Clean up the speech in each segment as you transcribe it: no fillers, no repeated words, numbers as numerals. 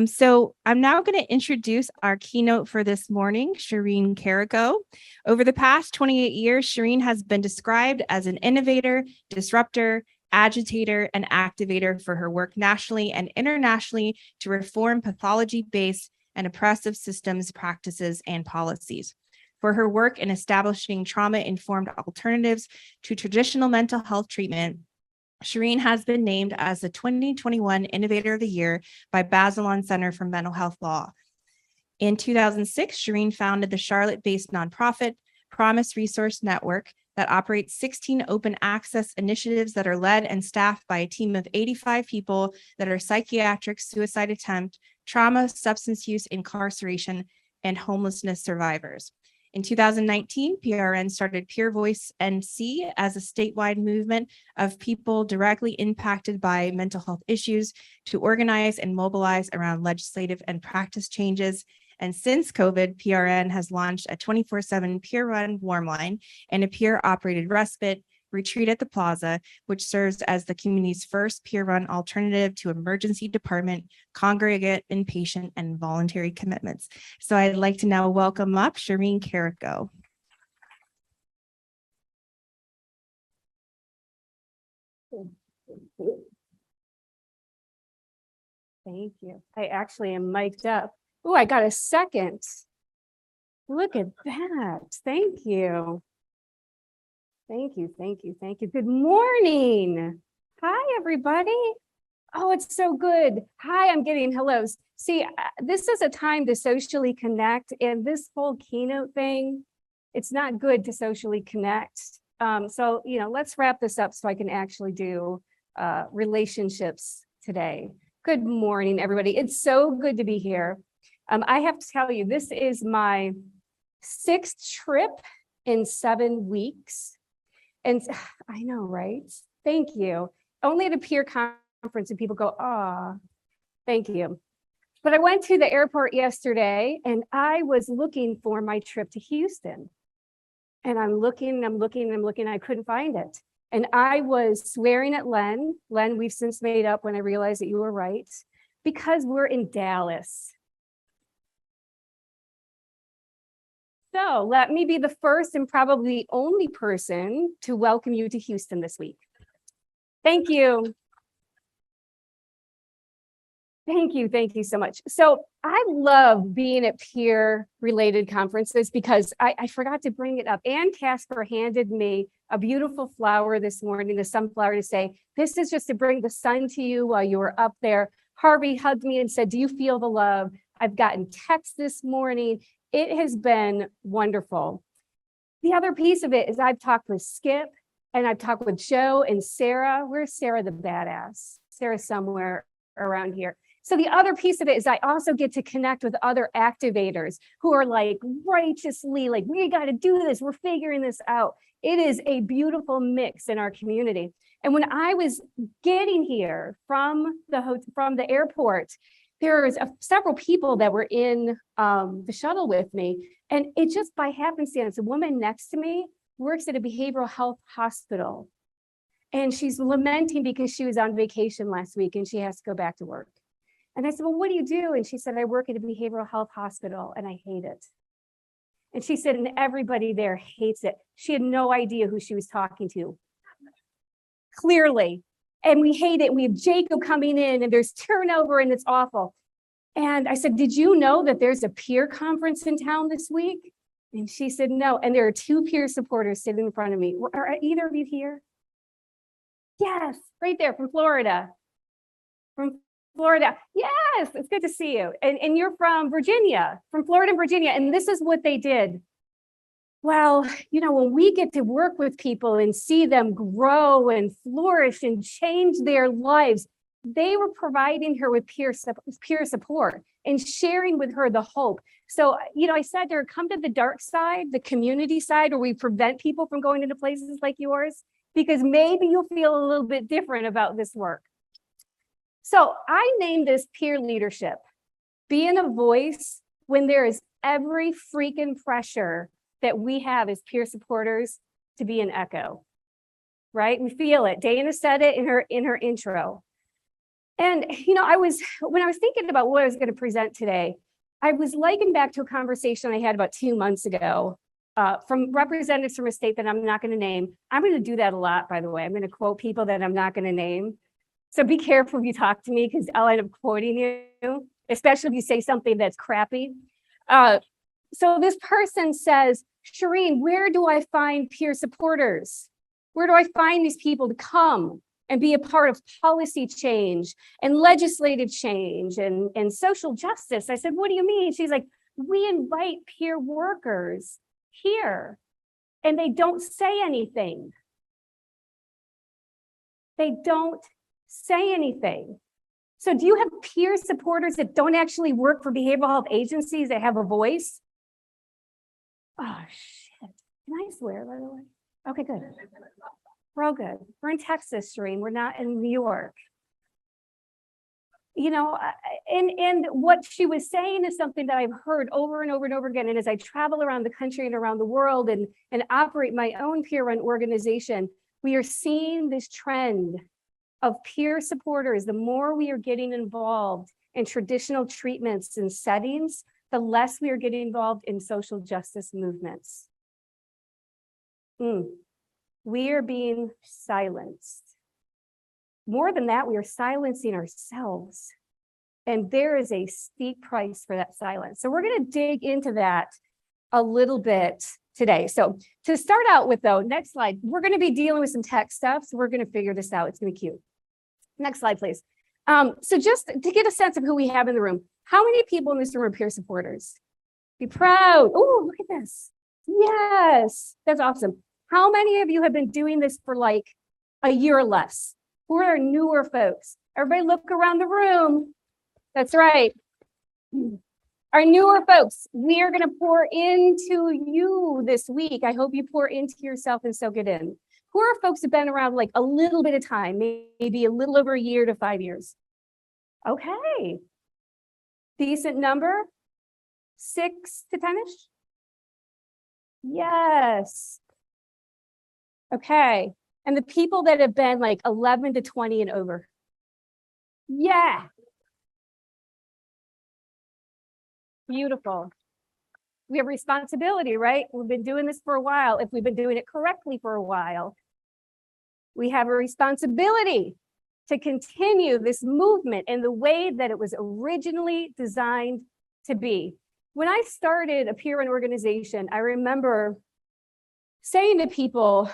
So I'm now going to introduce our keynote for this morning, Cherene Caraco. Over the past 28 years, Cherene has been described as an innovator, disruptor, agitator, and activator for her work nationally and internationally to reform pathology-based and oppressive systems, practices, and policies. For her work in establishing trauma-informed alternatives to traditional mental health treatment, Cherene has been named as the 2021 Innovator of the Year by Bazelon Center for Mental Health Law. In 2006, Cherene founded the Charlotte-based nonprofit Promise Resource Network that operates 16 open access initiatives that are led and staffed by a team of 85 people that are psychiatric, suicide attempt, trauma, substance use, incarceration, and homelessness survivors. In 2019, PRN started Peer Voice NC as a statewide movement of people directly impacted by mental health issues to organize and mobilize around legislative and practice changes. And since COVID, PRN has launched a 24/7 peer-run warm line and a peer-operated respite retreat at the Plaza, which serves as the community's first peer-run alternative to emergency department, congregate, inpatient, and voluntary commitments. So I'd like to now welcome up Cherene Caraco. Thank you. I actually am mic'd up. Oh, I got a second. Look at that. Thank you. Thank you, thank you, thank you. Good morning. Hi, everybody. Oh, it's so good. Hi, I'm getting hellos. See, this is a time to socially connect, and this whole keynote thing, it's not good to socially connect. So, let's wrap this up so I can actually do relationships today. Good morning, everybody. It's so good to be here. I have to tell you, this is my 6th trip in 7 weeks. And I know, right? Thank you. Only at a peer conference and people go, ah, thank you. But I went to the airport yesterday and I was looking for my trip to Houston. And I'm looking, I couldn't find it. And I was swearing at Len. Len, we've since made up when I realized that you were right, because we're in Dallas. So let me be the first and probably the only person to welcome you to Houston this week. Thank you. Thank you so much. So I love being at peer-related conferences because I forgot to bring it up. Ann Casper handed me a beautiful flower this morning, the sunflower, to say, this is just to bring the sun to you while you were up there. Harvey hugged me and said, do you feel the love? I've gotten texts this morning. It has been wonderful. The other piece of it is I've talked with Skip and I've talked with Joe and Sarah. Where's Sarah the badass? Sarah's somewhere around here. So the other piece of it is I also get to connect with other activators who are like righteously like, we got to do this. We're figuring this out. It is a beautiful mix in our community. And when I was getting here from the airport, there was several people that were in the shuttle with me. And it just by happenstance, a woman next to me works at a behavioral health hospital. And she's lamenting because she was on vacation last week and she has to go back to work. And I said, well, what do you do? And she said, I work at a behavioral health hospital and I hate it. And she said, and everybody there hates it. She had no idea who she was talking to. Clearly. And we hate it. We have Jacob coming in and there's turnover and it's awful. And I said, did you know that there's a peer conference in town this week? And she said, no. And there are 2 peer supporters sitting in front of me. Are either of you here? Yes, right there from Florida. From Florida. Yes, it's good to see you. And you're from Virginia, from Florida and Virginia. And this is what they did. Well, when we get to work with people and see them grow and flourish and change their lives, they were providing her with peer support and sharing with her the hope. So, I said to her, come to the dark side, the community side, where we prevent people from going into places like yours, because maybe you'll feel a little bit different about this work. So I named this peer leadership, being a voice when there is every freaking pressure that we have as peer supporters to be an echo, right? We feel it. Dana said it in her intro. And, when I was thinking about what I was going to present today, I was likened back to a conversation I had about 2 months ago from representatives from a state that I'm not going to name. I'm going to do that a lot, by the way. I'm going to quote people that I'm not going to name. So be careful if you talk to me, because I'll end up quoting you, especially if you say something that's crappy. So this person says, Cherene, where do I find peer supporters? Where do I find these people to come and be a part of policy change and legislative change and social justice? I said, what do you mean? She's like, we invite peer workers here and they don't say anything. They don't say anything. So do you have peer supporters that don't actually work for behavioral health agencies that have a voice? Oh, shit. Can I swear, by the way? Okay, good. We're all good. We're in Texas, Cherene. We're not in New York. And what she was saying is something that I've heard over and over and over again. And as I travel around the country and around the world and operate my own peer-run organization, we are seeing this trend of peer supporters. The more we are getting involved in traditional treatments and settings, the less we are getting involved in social justice movements. We are being silenced. More than that, we are silencing ourselves. And there is a steep price for that silence. So we're going to dig into that a little bit today. So to start out with, though, next slide, we're going to be dealing with some tech stuff. So we're going to figure this out. It's going to be cute. Next slide, please. So just to get a sense of who we have in the room, how many people in this room are peer supporters? Be proud. Oh, look at this. Yes, that's awesome. How many of you have been doing this for like a year or less? Who are our newer folks? Everybody look around the room. That's right. Our newer folks, we are going to pour into you this week. I hope you pour into yourself and soak it in. Who are folks who've been around like a little bit of time, maybe a little over a year to 5 years? Okay. Decent number. 6 to 10-ish? Yes. Okay. And the people that have been like 11 to 20 and over? Yeah. Beautiful. We have responsibility, right? We've been doing this for a while. If we've been doing it correctly for a while, we have a responsibility to continue this movement in the way that it was originally designed to be. When I started a peer-run organization, I remember saying to people,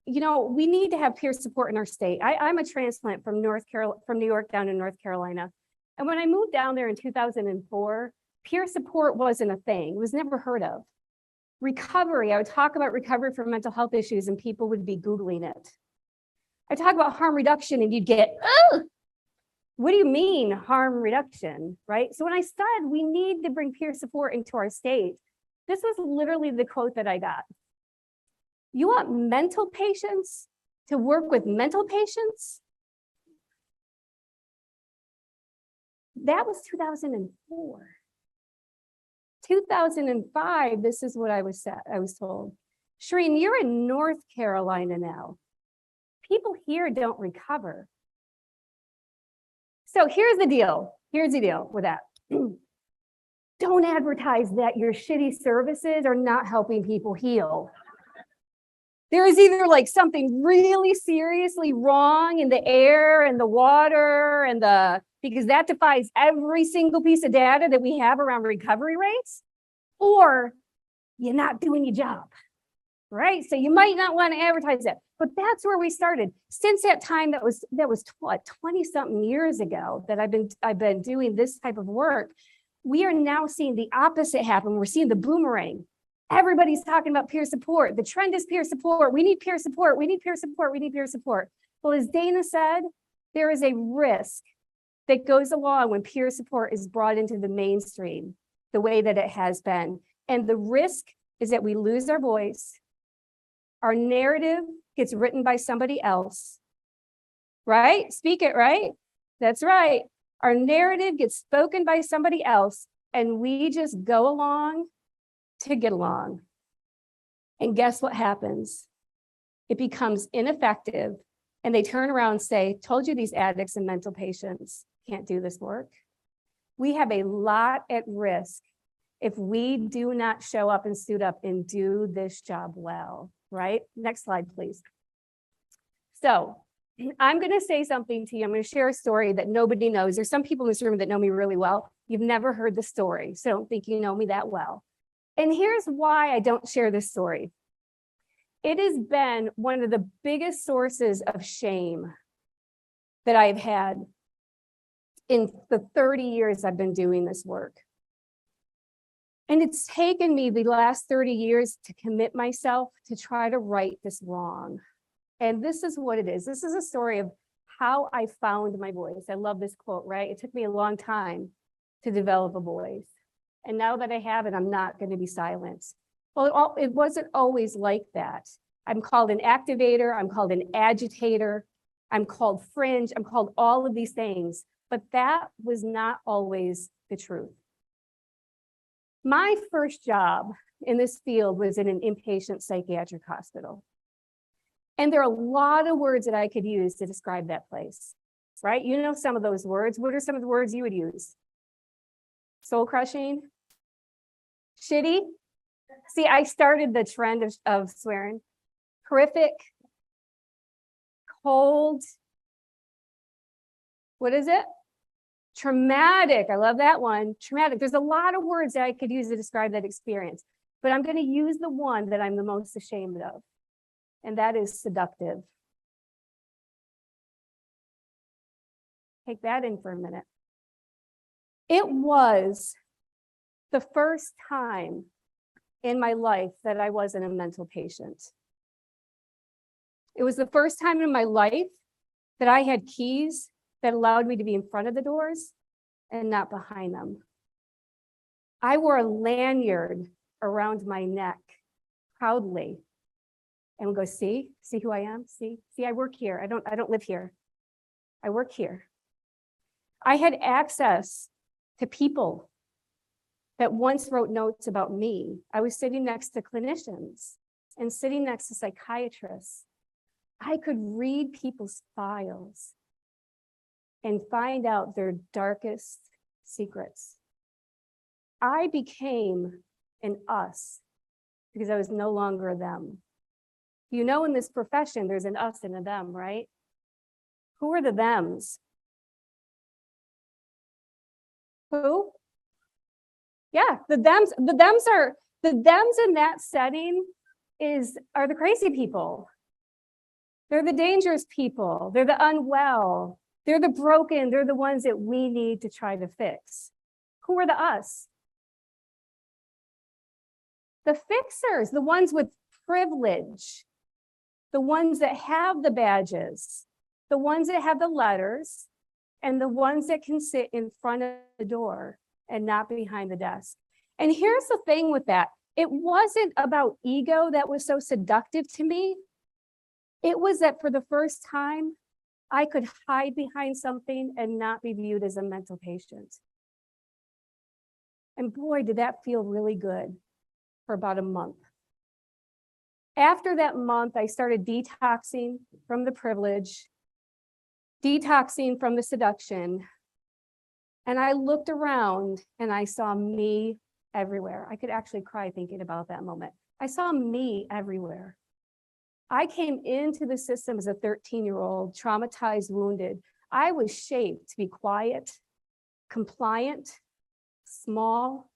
we need to have peer support in our state. I'm a transplant from New York down to North Carolina. And when I moved down there in 2004, peer support wasn't a thing. It was never heard of. Recovery, I would talk about recovery for mental health issues and people would be Googling it. I talk about harm reduction and you'd get, oh, what do you mean harm reduction, right? So when I said we need to bring peer support into our state, this was literally the quote that I got. You want mental patients to work with mental patients? That was 2004. 2005, this is what I was told. Cherene, you're in North Carolina now. People here don't recover. So here's the deal. Here's the deal with that. Don't advertise that your shitty services are not helping people heal. There is either like something really seriously wrong in the air and the water because that defies every single piece of data that we have around recovery rates, or you're not doing your job, right? So you might not want to advertise that, but that's where we started. Since that time, that was what, 20-something years ago that I've been doing this type of work. We are now seeing the opposite happen. We're seeing the boomerang. Everybody's talking about peer support. The trend is peer support. We need peer support. We need peer support. We need peer support. Well, as Dana said, there is a risk that goes along when peer support is brought into the mainstream the way that it has been. And the risk is that we lose our voice. Our narrative gets written by somebody else, right? Speak it, right? That's right. Our narrative gets spoken by somebody else, and we just go along to get along. And guess what happens? It becomes ineffective and they turn around and say, told you these addicts and mental patients can't do this work. We have a lot at risk if we do not show up and suit up and do this job well, right? Next slide, please. So I'm going to say something to you. I'm going to share a story that nobody knows. There's some people in this room that know me really well. You've never heard the story, so I don't think you know me that well. And here's why I don't share this story. It has been one of the biggest sources of shame that I've had in the 30 years I've been doing this work. And it's taken me the last 30 years to commit myself to try to right this wrong. And this is what it is. This is a story of how I found my voice. I love this quote, right? It took me a long time to develop a voice. And now that I have it, I'm not going to be silent. Well, it wasn't always like that. I'm called an activator. I'm called an agitator. I'm called fringe. I'm called all of these things. But that was not always the truth. My first job in this field was in an inpatient psychiatric hospital. And there are a lot of words that I could use to describe that place, right? You know some of those words. What are some of the words you would use? Soul crushing? Shitty? See, I started the trend of swearing. Horrific? Cold? What is it? Traumatic. I love that one. Traumatic. There's a lot of words that I could use to describe that experience, but I'm going to use the one that I'm the most ashamed of, and that is seductive. Take that in for a minute. It was the first time in my life that I wasn't a mental patient. It was the first time in my life that I had keys that allowed me to be in front of the doors and not behind them. I wore a lanyard around my neck proudly and would go, see who I am? See, I work here. I don't live here. I work here. I had access to people that once wrote notes about me. I was sitting next to clinicians and sitting next to psychiatrists. I could read people's files and find out their darkest secrets. I became an us because I was no longer a them. You know, in this profession, there's an us and a them, right? Who are the thems? Who? Yeah, the thems in that setting are the crazy people. They're the dangerous people. They're the unwell. They're the broken. They're the ones that we need to try to fix. Who are the us? The fixers, the ones with privilege, the ones that have the badges, the ones that have the letters, and the ones that can sit in front of the door and not behind the desk. And here's the thing with that. It wasn't about ego that was so seductive to me. It was that for the first time, I could hide behind something and not be viewed as a mental patient. And boy, did that feel really good for about a month. After that month, I started detoxing from the privilege, detoxing from the seduction. And I looked around and I saw me everywhere. I could actually cry thinking about that moment. I saw me everywhere. I came into the system as a 13-year-old, traumatized, wounded. I was shaped to be quiet, compliant, small,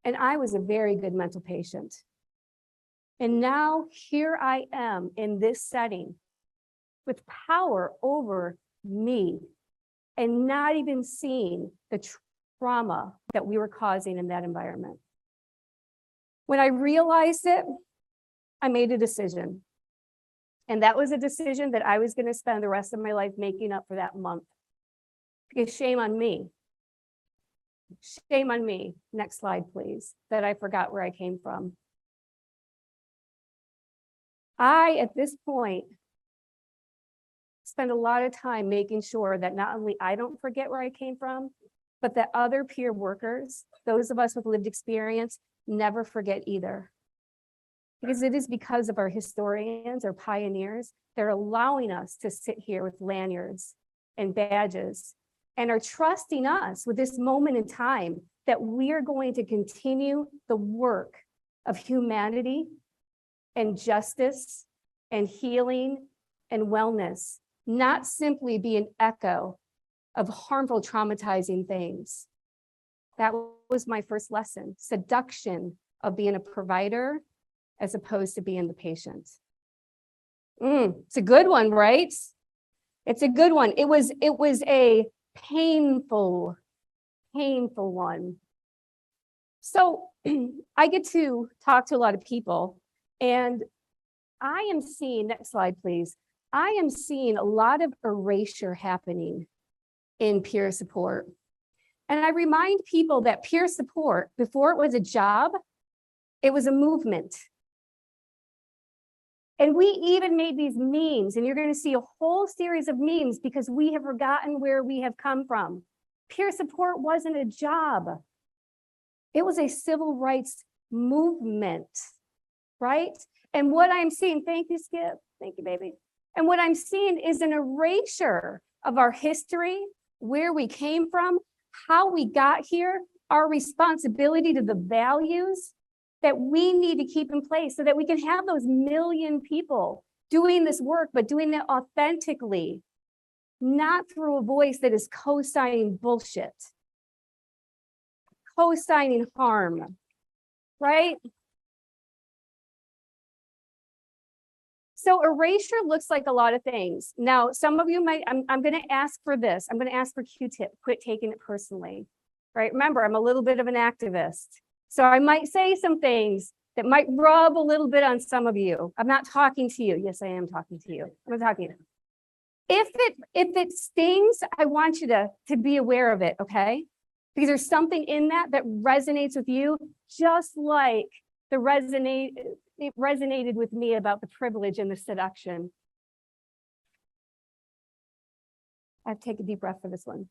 and I was a very good mental patient. And now here I am in this setting with power over me and not even seeing the trauma that we were causing in that environment. When I realized it, I made a decision. And that was a decision that I was going to spend the rest of my life making up for that month. Because shame on me. Shame on me. Next slide, please. That I forgot where I came from. I, at this point, spend a lot of time making sure that not only I don't forget where I came from, but that other peer workers, those of us with lived experience, never forget either. Because it is because of our historians or pioneers that are allowing us to sit here with lanyards and badges and are trusting us with this moment in time that we are going to continue the work of humanity and justice and healing and wellness, not simply be an echo of harmful, traumatizing things. That was my first lesson, seduction of being a provider as opposed to being the patient. It's a good one, right? It's a good one. It was a painful one. So I get to talk to a lot of people, and I am seeing, next slide, please. I am seeing a lot of erasure happening in peer support. And I remind people that peer support, before it was a job, it was a movement. And we even made these memes, and you're going to see a whole series of memes because we have forgotten where we have come from. Peer support wasn't a job. It was a civil rights movement, right? And what I'm seeing, thank you, Skip. Thank you, baby. And what I'm seeing is an erasure of our history, where we came from, how we got here, our responsibility to the values that we need to keep in place so that we can have those million people doing this work, but doing it authentically, not through a voice that is co-signing bullshit, co-signing harm, right? So erasure looks like a lot of things. Now, some of you might, I'm going to ask for this. I'm going to ask for Q-tip, quit taking it personally, right? Remember, I'm a little bit of an activist. So I might say some things that might rub a little bit on some of you. I'm not talking to you. Yes, I am talking to you. I'm talking to you. If it stings, I want you to be aware of it, okay? Because there's something in that resonates with you, just like it resonated with me about the privilege and the seduction. I have to take a deep breath for this one.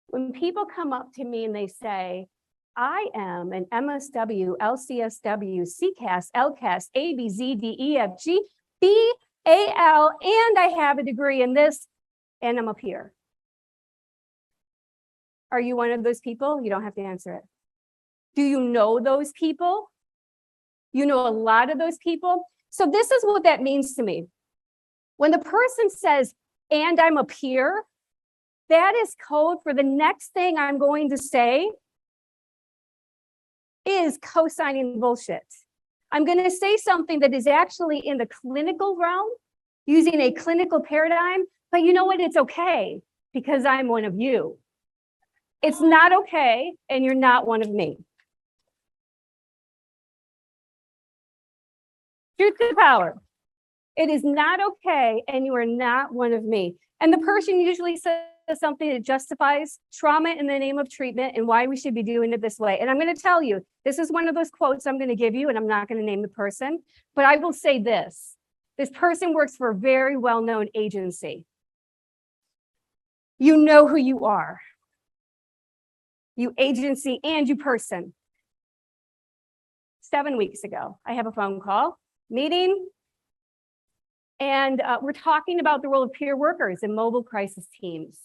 When people come up to me and they say, I am an MSW, LCSW, CCAS, LCAS, ABZDEFG, BAL, and I have a degree in this, and I'm up here. Are you one of those people? You don't have to answer it. Do you know those people? You know a lot of those people. So this is what that means to me. When the person says, and I'm up here, that is code for the next thing I'm going to say is co-signing bullshit. I'm going to say something that is actually in the clinical realm, using a clinical paradigm, but you know what? It's okay because I'm one of you. It's not okay, and you're not one of me. Truth to power. It is not okay, and you are not one of me. And the person usually says something that justifies trauma in the name of treatment and why we should be doing it this way. And I'm going to tell you, this is one of those quotes I'm going to give you, and I'm not going to name the person, but I will say this. This person works for a very well-known agency. You know who you are. You agency and you person. 7 weeks ago, I have a phone call, meeting, and we're talking about the role of peer workers in mobile crisis teams.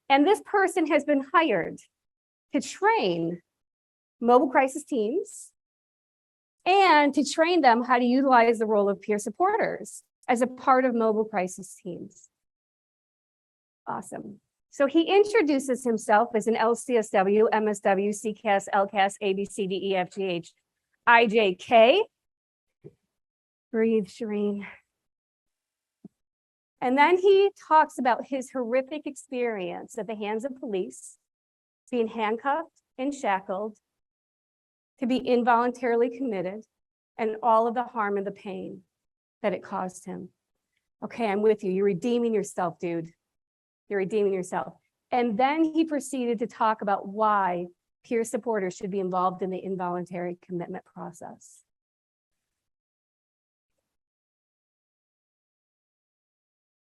And this person has been hired to train mobile crisis teams and to train them how to utilize the role of peer supporters as a part of mobile crisis teams. Awesome. So he introduces himself as an LCSW, MSW, CCAS, LCAS, ABCD, EFGH, IJK. Breathe, Cherene. And then he talks about his horrific experience at the hands of police, being handcuffed and shackled, to be involuntarily committed, and all of the harm and the pain that it caused him. Okay, I'm with you. You're redeeming yourself, dude. You're redeeming yourself. And then he proceeded to talk about why peer supporters should be involved in the involuntary commitment process.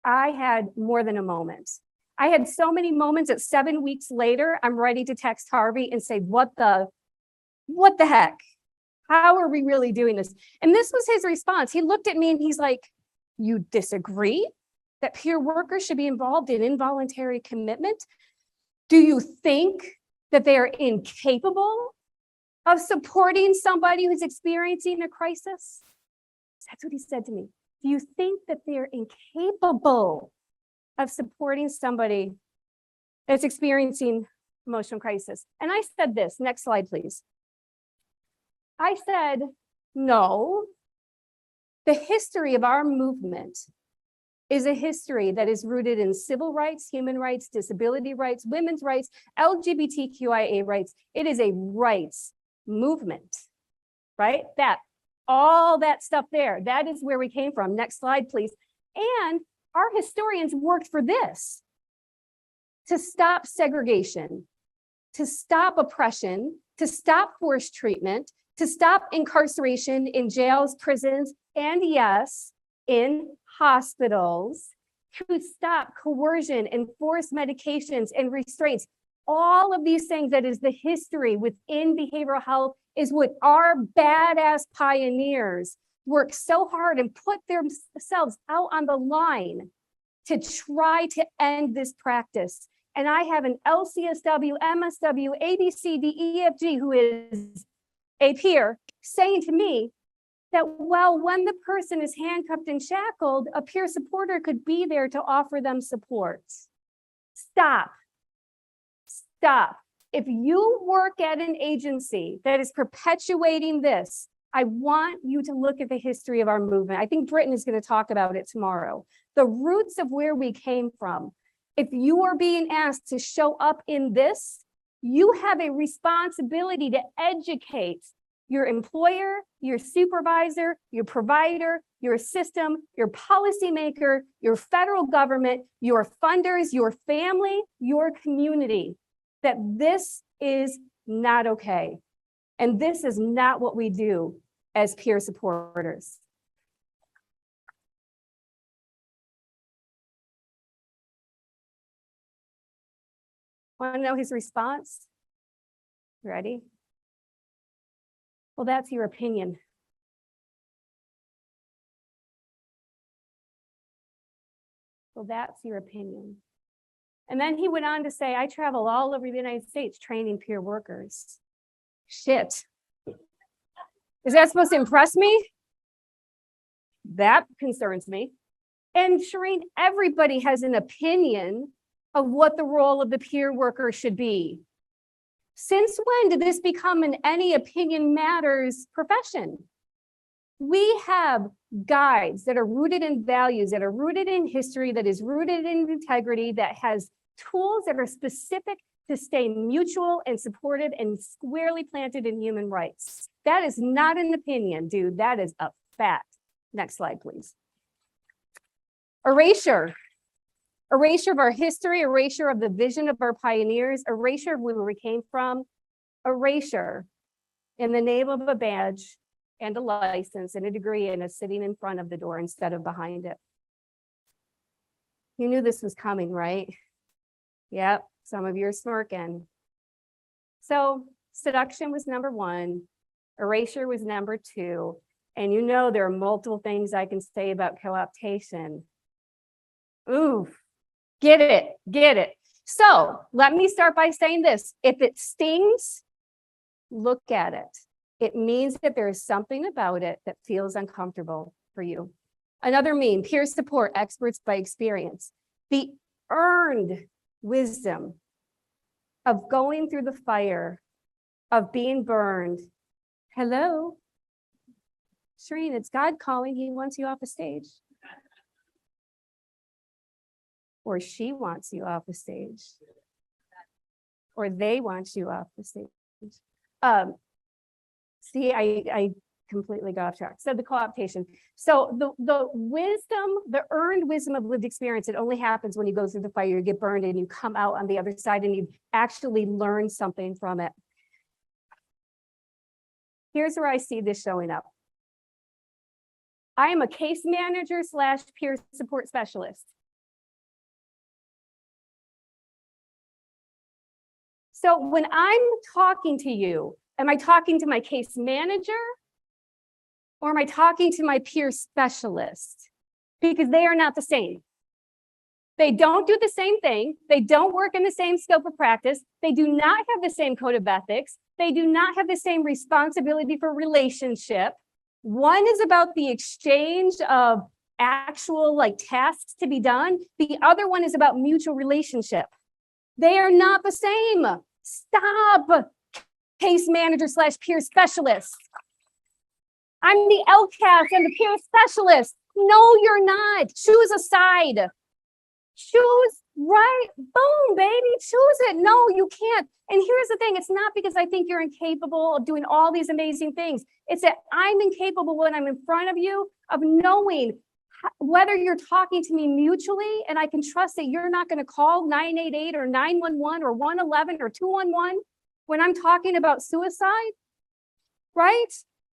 I had more than a moment. I had so many moments that 7 weeks later, I'm ready to text Harvey and say, what the heck? How are we really doing this? And this was his response. He looked at me and he's like, you disagree that peer workers should be involved in involuntary commitment? Do you think that they are incapable of supporting somebody who's experiencing a crisis? That's what he said to me. Do you think that they're incapable of supporting somebody that's experiencing emotional crisis? And I said this, next slide, please. I said, no, the history of our movement is a history that is rooted in civil rights, human rights, disability rights, women's rights, LGBTQIA rights. It is a rights movement, right? All that stuff there, that is where we came from. Next slide, please. And our historians worked for this, to stop segregation, to stop oppression, to stop forced treatment, to stop incarceration in jails, prisons, and yes, in hospitals, to stop coercion and forced medications and restraints. All of these things that is the history within behavioral health is what our badass pioneers worked so hard and put themselves out on the line to try to end this practice. And I have an LCSW, MSW, ABCD, EFG, who is a peer, saying to me that, well, when the person is handcuffed and shackled, a peer supporter could be there to offer them support. Stop. If you work at an agency that is perpetuating this, I want you to look at the history of our movement. I think Britton is going to talk about it tomorrow. The roots of where we came from. If you are being asked to show up in this, you have a responsibility to educate your employer, your supervisor, your provider, your system, your policymaker, your federal government, your funders, your family, your community, that this is not okay. And this is not what we do as peer supporters. Want to know his response? Ready? Well, that's your opinion. Well, that's your opinion. And then he went on to say, I travel all over the United States training peer workers. Shit. Is that supposed to impress me? That concerns me. And Cherene, everybody has an opinion of what the role of the peer worker should be. Since when did this become an any opinion matters profession? We have guides that are rooted in values, that are rooted in history, that is rooted in integrity, that has tools that are specific to stay mutual and supportive and squarely planted in human rights. That is not an opinion, dude. That is a fact. Next slide, please. Erasure. Erasure of our history, erasure of the vision of our pioneers, erasure of where we came from, erasure in the name of a badge and a license and a degree and a sitting in front of the door instead of behind it. You knew this was coming, right? Yep, some of you are smirking. So seduction was number one, erasure was number two, and you know there are multiple things I can say about co-optation. Oof. Get it. So let me start by saying this. If it stings, look at it. It means that there is something about it that feels uncomfortable for you. Another meme, peer support, experts by experience. The earned wisdom of going through the fire, of being burned. Hello? Cherene, it's God calling. He wants you off the stage. Or she wants you off the stage, or they want you off the stage. See, I completely got off track. So the co-optation. So the wisdom, the earned wisdom of lived experience, it only happens when you go through the fire, you get burned, and you come out on the other side and you actually learn something from it. Here's where I see this showing up. I am a case manager / peer support specialist. So when I'm talking to you, am I talking to my case manager Or am I talking to my peer specialist? Because they are not the same. They don't do the same thing. They don't work in the same scope of practice. They do not have the same code of ethics. They do not have the same responsibility for relationship. One is about the exchange of actual like tasks to be done. The other one is about mutual relationship. They are not the same. Stop, case manager / peer specialist. I'm the LCAS and the peer specialist. No, you're not. Choose a side. Choose right. Boom, baby. Choose it. No, you can't. And here's the thing. It's not because I think you're incapable of doing all these amazing things. It's that I'm incapable when I'm in front of you of knowing whether you're talking to me mutually and I can trust that you're not going to call 988 or 911 or 111 or 211 when I'm talking about suicide, right?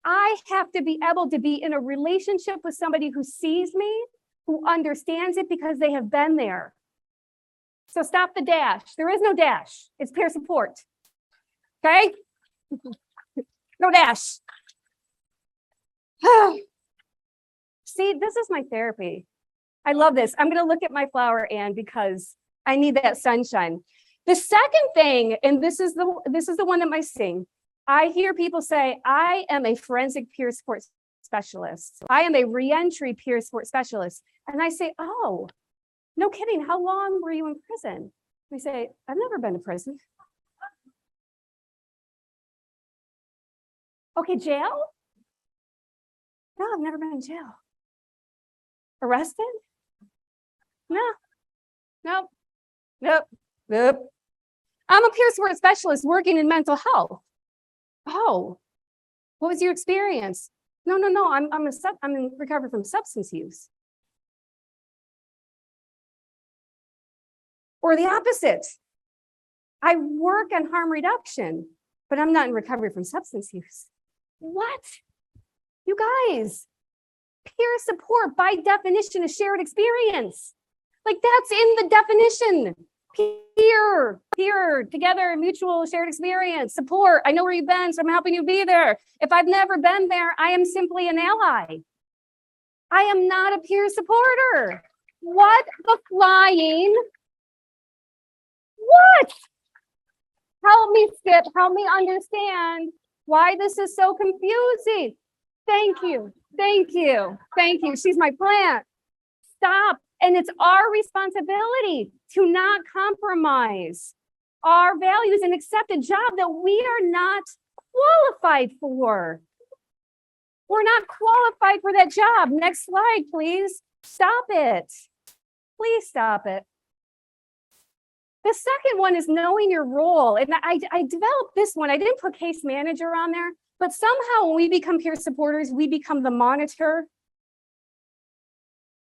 I have to be able to be in a relationship with somebody who sees me, who understands it because they have been there. So stop the dash. There is no dash. It's peer support. Okay? No dash. See, this is my therapy. I love this. I'm going to look at my flower, Anne, because I need that sunshine. The second thing, and this is the one that might sing. I hear people say, I am a forensic peer support specialist. I am a reentry peer support specialist. And I say, oh, no kidding. How long were you in prison? We say, I've never been to prison. Okay, jail? No, I've never been in jail. Arrested? No. Nope. Nope. Nope. I'm a peer support specialist working in mental health. Oh, what was your experience? No. I'm in recovery from substance use. Or the opposite. I work on harm reduction, but I'm not in recovery from substance use. What? You guys, peer support by definition is shared experience. Like that's in the definition. Peer, together, mutual shared experience, support. I know where you've been, so I'm helping you be there. If I've never been there, I am simply an ally. I am not a peer supporter. What the flying? What? Help me, Skip. Help me understand why this is so confusing. Thank you. She's my plant. Stop. And it's our responsibility to not compromise our values and accept a job that we are not qualified for. We're not qualified for that job. Next slide, please. Stop it. Please stop it. The second one is knowing your role. And I developed this one. I didn't put case manager on there, but somehow when we become peer supporters, we become the monitor.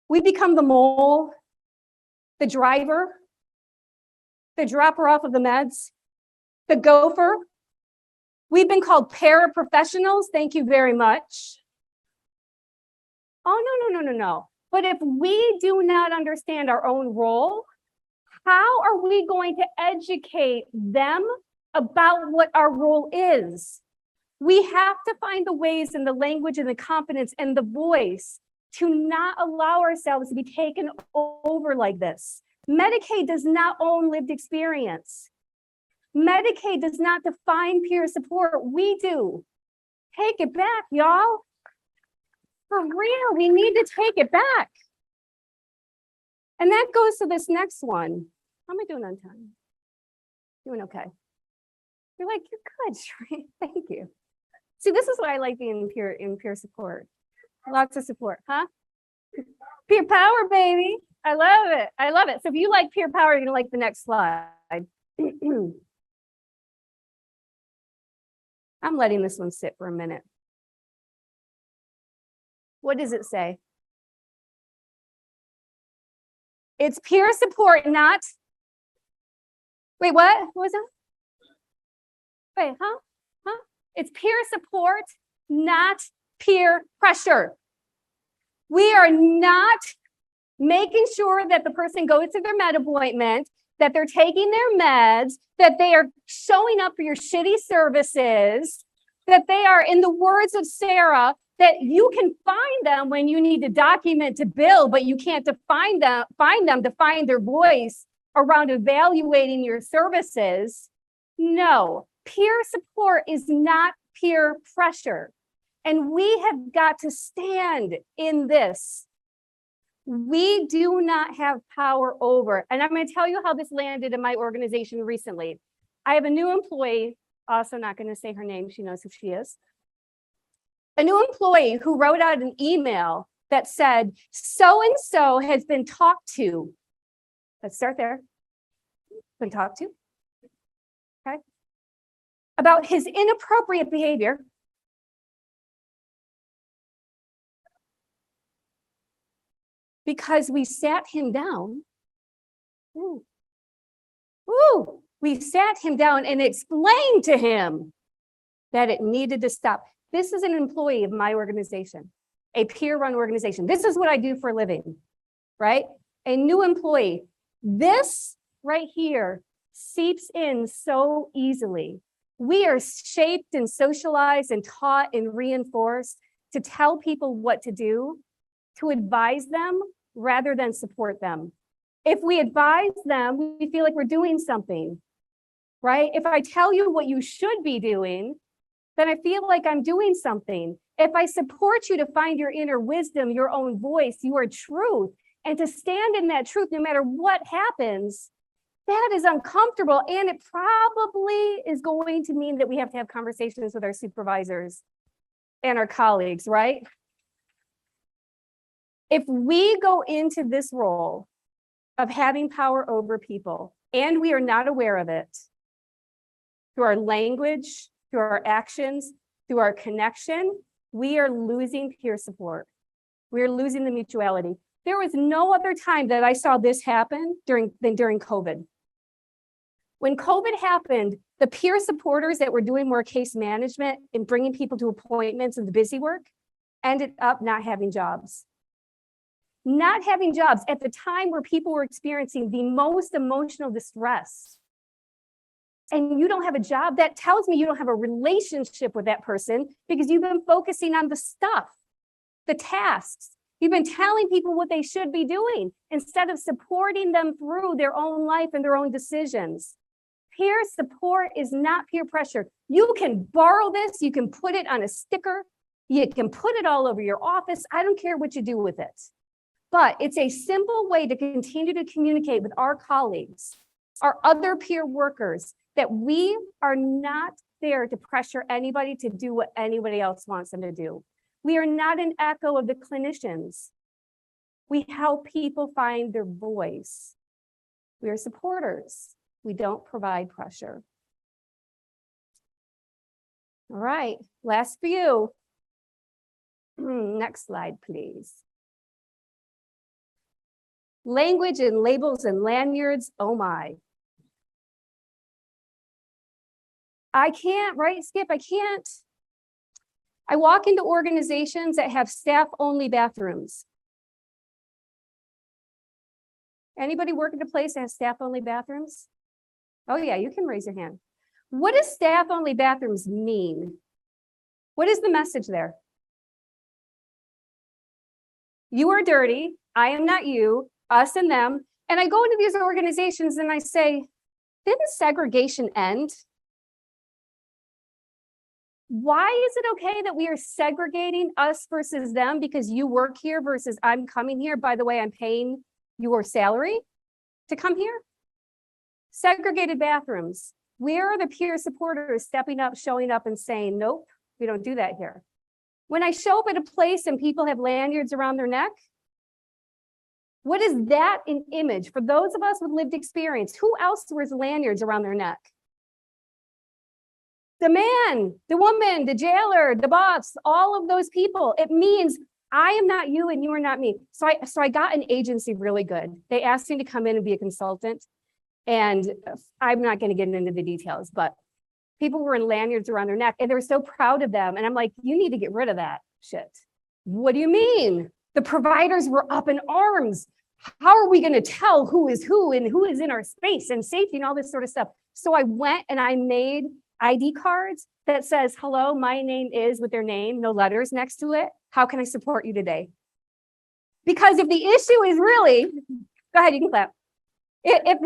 We become the mole, the driver, the dropper off of the meds, the gopher. We've been called paraprofessionals. Thank you very much. Oh, no. But if we do not understand our own role, how are we going to educate them about what our role is? We have to find the ways and the language and the confidence and the voice to not allow ourselves to be taken over like this. Medicaid does not own lived experience. Medicaid does not define peer support. We do. Take it back, y'all. For real, we need to take it back. And that goes to this next one. How am I doing on time? Doing okay. You're like, you're good, Cherene. Thank you. See, this is why I like being in peer support. Lots of support, huh? Peer power, baby. I love it. So if you like peer power, you're gonna like the next slide. I'm letting this one sit for a minute. What does it say? It's peer support, not. Wait, what? What was that? Wait, huh? It's peer support, not peer pressure. We are not making sure that the person goes to their med appointment, that they're taking their meds, that they are showing up for your shitty services, that they are, in the words of Sarah, that you can find them when you need to document to bill, but you can't find them to find their voice around evaluating your services. No, peer support is not peer pressure. And we have got to stand in this. We do not have power over. And I'm going to tell you how this landed in my organization recently. I have a new employee, also not going to say her name, she knows who she is. A new employee who wrote out an email that said, so-and-so has been talked to. Let's start there. Been talked to. Okay. About his inappropriate behavior. Because we sat him down. We sat him down and explained to him that it needed to stop. This is an employee of my organization, a peer-run organization. This is what I do for a living, right? A new employee. This right here seeps in so easily. We are shaped and socialized and taught and reinforced to tell people what to do, to advise them rather than support them. If we advise them, we feel like we're doing something, right? If I tell you what you should be doing, then I feel like I'm doing something. If I support you to find your inner wisdom, your own voice, your truth, and to stand in that truth no matter what happens, that is uncomfortable. And it probably is going to mean that we have to have conversations with our supervisors and our colleagues, right? If we go into this role of having power over people and we are not aware of it, through our language, through our actions, through our connection, we are losing peer support. We are losing the mutuality. There was no other time that I saw this happen than during COVID. When COVID happened, the peer supporters that were doing more case management and bringing people to appointments and the busy work ended up not having jobs. Not having jobs at the time where people were experiencing the most emotional distress. And you don't have a job, that tells me you don't have a relationship with that person because you've been focusing on the stuff, the tasks. You've been telling people what they should be doing instead of supporting them through their own life and their own decisions. Peer support is not peer pressure. You can borrow this, you can put it on a sticker, you can put it all over your office. I don't care what you do with it. But it's a simple way to continue to communicate with our colleagues, our other peer workers, that we are not there to pressure anybody to do what anybody else wants them to do. We are not an echo of the clinicians. We help people find their voice. We are supporters. We don't provide pressure. All right, last few. Next slide, please. Language and labels and lanyards, oh my. I can't, right, Skip? I can't. I walk into organizations that have staff-only bathrooms. Anybody work at a place that has staff-only bathrooms? Oh yeah, you can raise your hand. What does staff-only bathrooms mean? What is the message there? You are dirty, I am not you, us and them. And I go into these organizations and I say, didn't segregation end? Why is it okay that we are segregating us versus them because you work here versus I'm coming here? By the way, I'm paying your salary to come here. Segregated bathrooms. Where are the peer supporters stepping up, showing up and saying, nope, we don't do that here? When I show up at a place and people have lanyards around their neck, what is that an image? For those of us with lived experience, who else wears lanyards around their neck? The man, the woman, the jailer, the boss, all of those people. It means I am not you and you are not me. So I got an agency really good. They asked me to come in and be a consultant. And I'm not going to get into the details, but people were in lanyards around their neck and they were so proud of them. And I'm like, you need to get rid of that shit. What do you mean? The providers were up in arms. How are we going to tell who is who and who is in our space and safety and all this sort of stuff? So I went and I made ID cards that says, hello, my name is, with their name, no letters next to it. How can I support you today? Because if the issue is really, go ahead, you can clap. If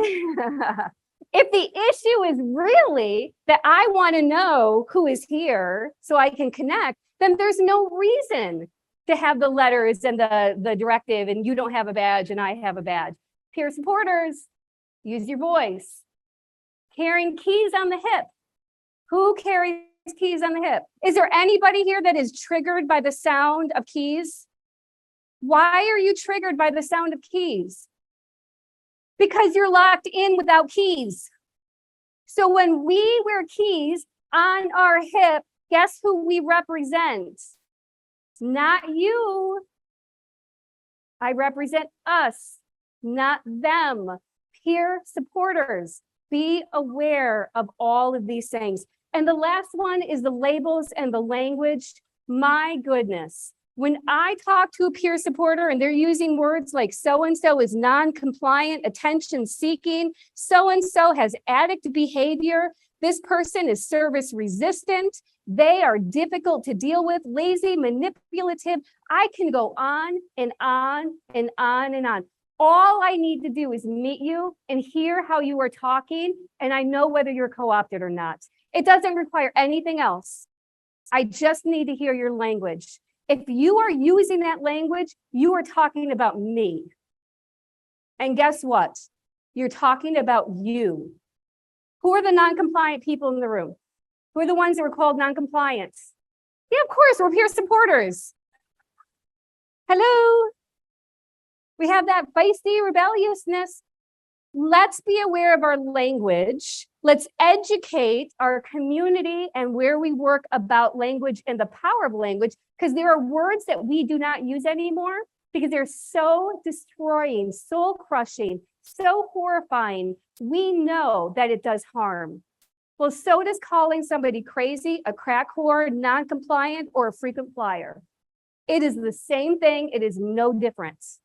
if the issue is really that I want to know who is here so I can connect, then there's no reason to have the letters and the directive, and you don't have a badge and I have a badge. Peer supporters, use your voice. Carrying keys on the hip. Who carries keys on the hip? Is there anybody here that is triggered by the sound of keys? Why are you triggered by the sound of keys? Because you're locked in without keys. So when we wear keys on our hip, guess who we represent? Not you. I represent us, not them. Peer supporters, be aware of all of these things. And the last one is the labels and the language. My goodness. When I talk to a peer supporter and they're using words like so-and-so is non-compliant, attention-seeking, so-and-so has addict behavior, this person is service resistant, they are difficult to deal with, lazy, manipulative, I can go on and on and on and on. All I need to do is meet you and hear how you are talking, and I know whether you're co-opted or not. It doesn't require anything else. I just need to hear your language. If you are using that language, you are talking about me. And guess what? You're talking about you. Who are the non-compliant people in the room? Who are the ones that were called non-compliant? Yeah, of course, we're peer supporters. Hello. We have that feisty rebelliousness. Let's be aware of our language. Let's educate our community and where we work about language and the power of language, because there are words that we do not use anymore because they're so destroying, soul crushing, so horrifying. We know that it does harm. Well, so does calling somebody crazy, a crack whore, non-compliant, or a frequent flyer. It is the same thing. It is no difference.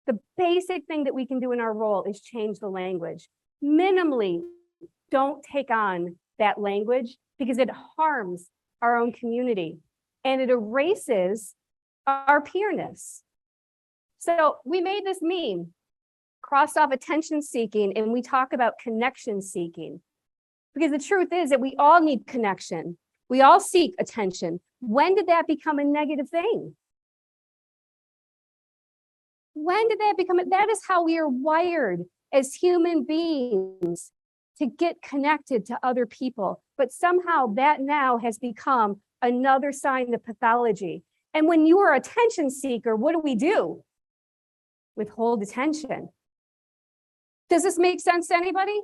The basic thing that we can do in our role is change the language. Minimally, don't take on that language because it harms our own community and it erases our peerness. So we made this meme, crossed off attention seeking, and we talk about connection seeking. Because the truth is that we all need connection. We all seek attention. When did that become a negative thing? When did that become? That is how we are wired as human beings, to get connected to other people. But somehow that now has become another sign of pathology. And when you are an attention seeker, what do? Withhold attention. Does this make sense to anybody?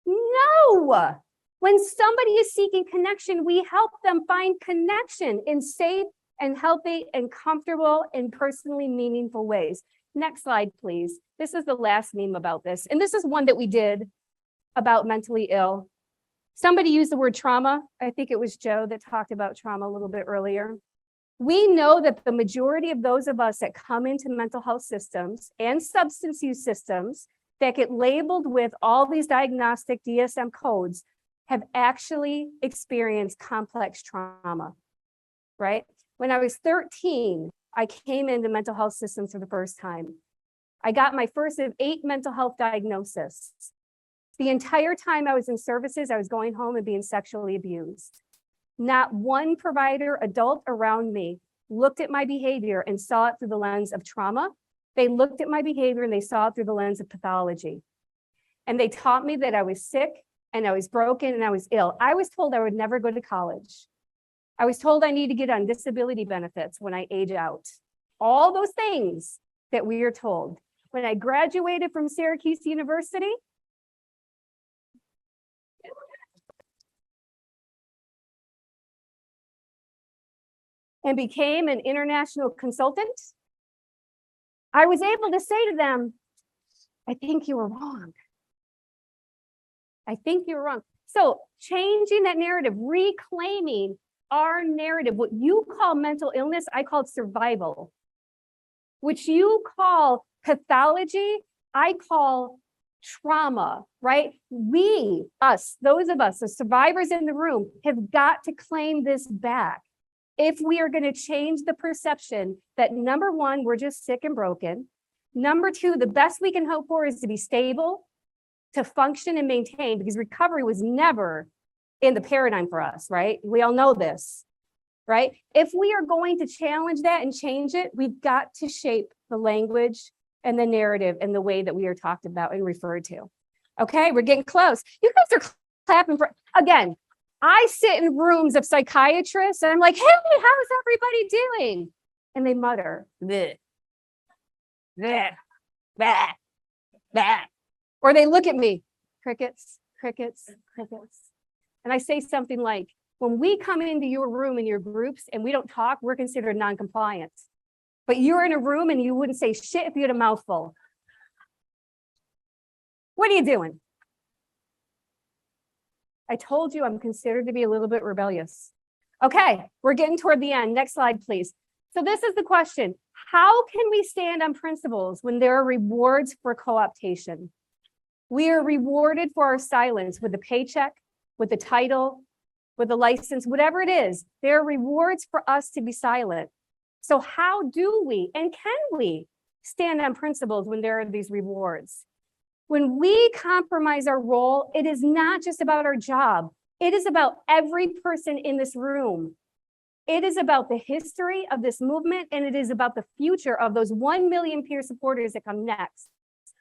No. When somebody is seeking connection, we help them find connection in safe and healthy and comfortable and personally meaningful ways. Next slide, please. This is the last meme about this. And this is one that we did about mentally ill. Somebody used the word trauma. I think it was Joe that talked about trauma a little bit earlier. We know that the majority of those of us that come into mental health systems and substance use systems that get labeled with all these diagnostic DSM codes have actually experienced complex trauma, right? When I was 13, I came into mental health systems for the first time. I got my first of 8 mental health diagnoses. The entire time I was in services, I was going home and being sexually abused. Not one provider, adult around me, looked at my behavior and saw it through the lens of trauma. They looked at my behavior and they saw it through the lens of pathology. And they taught me that I was sick and I was broken and I was ill. I was told I would never go to college. I was told I need to get on disability benefits when I age out. All those things that we are told. When I graduated from Syracuse University, and became an international consultant, I was able to say to them, I think you were wrong. I think you were wrong. So changing that narrative, reclaiming our narrative, what you call mental illness, I call it survival. Which you call pathology, I call trauma, right? Those of us, the survivors in the room, have got to claim this back. If we are going to change the perception that number one, we're just sick and broken. Number two, the best we can hope for is to be stable, to function and maintain, because recovery was never in the paradigm for us, right? We all know this, right? If we are going to challenge that and change it, we've got to shape the language and the narrative and the way that we are talked about and referred to. Okay, we're getting close. You guys are clapping for, again, I sit in rooms of psychiatrists and I'm like, hey, how's everybody doing? And they mutter, bleh, bleh, bleh, bleh. Or they look at me, crickets, crickets, crickets. And I say something like, when we come into your room in your groups and we don't talk, we're considered non-compliant. But you're in a room and you wouldn't say shit if you had a mouthful. What are you doing? I told you I'm considered to be a little bit rebellious. Okay, we're getting toward the end. Next slide, please. So this is the question. How can we stand on principles when there are rewards for co-optation? We are rewarded for our silence with a paycheck, with a title, with a license, whatever it is. There are rewards for us to be silent. So how do we and can we stand on principles when there are these rewards? When we compromise our role, it is not just about our job. It is about every person in this room. It is about the history of this movement, and it is about the future of those 1 million peer supporters that come next.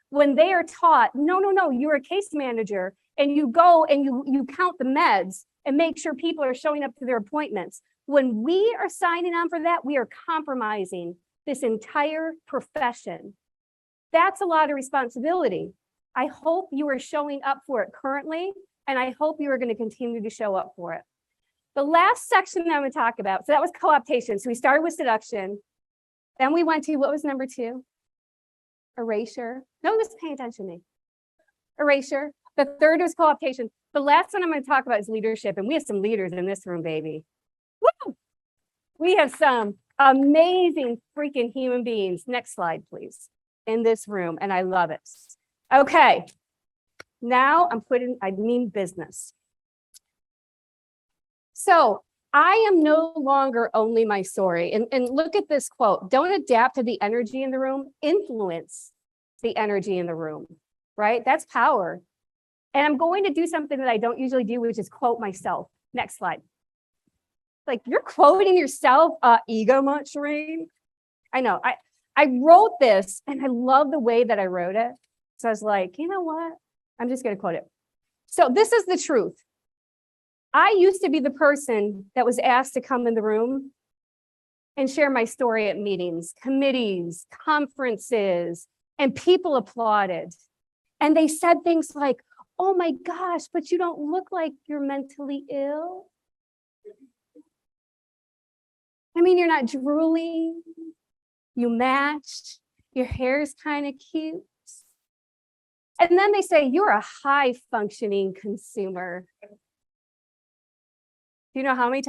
When they are taught, no, you're a case manager, and you go and you count the meds and make sure people are showing up to their appointments. When we are signing on for that, we are compromising this entire profession. That's a lot of responsibility. I hope you are showing up for it currently, and I hope you are going to continue to show up for it. The last section I'm going to talk about, so that was co-optation. So we started with seduction. Then we went to, what was number 2? Erasure. No one was paying attention to me. Erasure. The third was co-optation. The last one I'm going to talk about is leadership, and we have some leaders in this room, baby. Woo! We have some amazing freaking human beings. Next slide, please, in this room, and I love it. Okay, now I mean business. So I am no longer only my story. And look at this quote. Don't adapt to the energy in the room, influence the energy in the room, right? That's power. And I'm going to do something that I don't usually do, which is quote myself. Next slide. Like, you're quoting yourself, ego much, Cherene? I know, I wrote this and I love the way that I wrote it. So I was like, you know what? I'm just going to quote it. So this is the truth. I used to be the person that was asked to come in the room and share my story at meetings, committees, conferences, and people applauded. And they said things like, oh my gosh, but you don't look like you're mentally ill. I mean, you're not drooling, you matched, your hair is kind of cute. And then they say, you're a high functioning consumer. Do you know how many